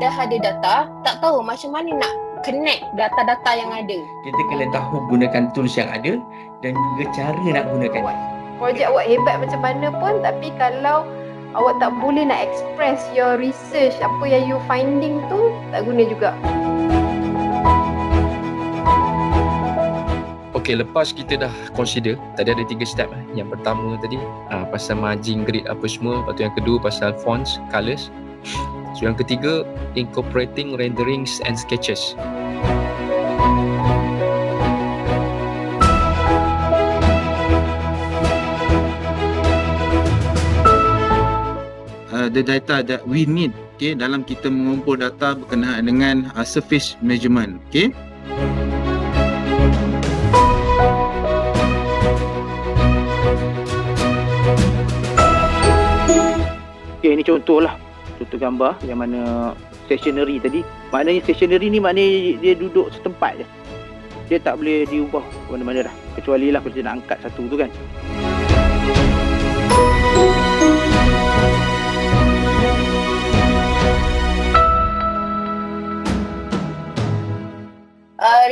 dah ada data, tak tahu macam mana nak connect data-data yang ada. Kita kena tahu gunakan tools yang ada dan juga cara nak gunakan. Projek awak hebat macam mana pun, tapi kalau awak tak boleh nak express your research, apa yang you finding tu, tak guna juga. Okay, lepas kita dah consider, tadi ada 3 step. Yang pertama tadi pasal margin, grid apa semua. Lepas tu yang kedua pasal fonts, colours. So yang ketiga, incorporating renderings and sketches. The data that we need, okay, dalam kita mengumpul data berkenaan dengan surface measurement, okay. Okay, ini contoh gambar yang mana stationery tadi. Maknanya stationery ni maknanya dia duduk setempat je. Dia tak boleh diubah mana-mana dah. Kecuali lah kalau dia nak angkat satu tu kan.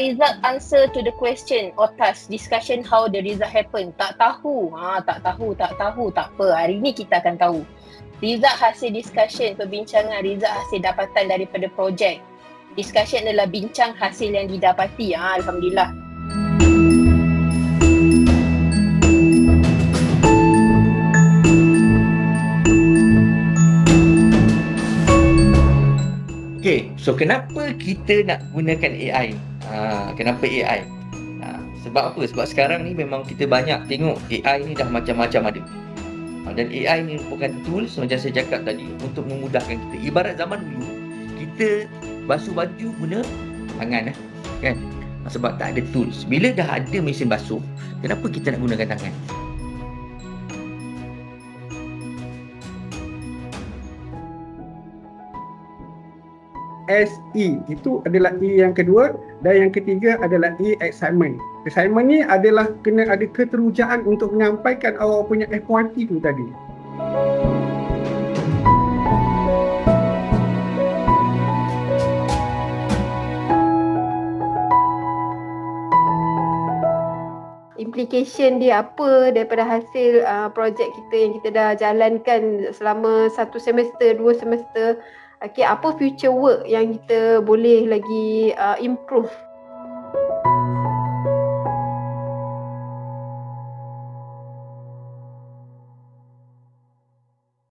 Result answer to the question or task discussion how the result happen. Tak tahu. Tak apa. Hari ni kita akan tahu. Result hasil discussion, perbincangan result hasil dapatan daripada projek. Discussion adalah bincang hasil yang didapati. Alhamdulillah. Okay, so kenapa kita nak gunakan AI? Kenapa AI? Sebab apa? Sebab sekarang ni memang kita banyak tengok AI ni dah macam-macam ada. Dan AI ni merupakan tools macam saya cakap tadi untuk memudahkan kita. Ibarat zaman dulu, kita basuh baju guna tangan kan? Sebab tak ada tools. Bila dah ada mesin basuh, kenapa kita nak gunakan tangan? SE itu adalah E yang kedua, dan yang ketiga adalah E excitement. Excitement ni adalah kena ada keterujaan untuk menyampaikan awak punya FYP tu tadi. Implication dia apa daripada hasil projek kita yang kita dah jalankan selama 1 semester, 2 semester. Okay, apa future work yang kita boleh lagi improve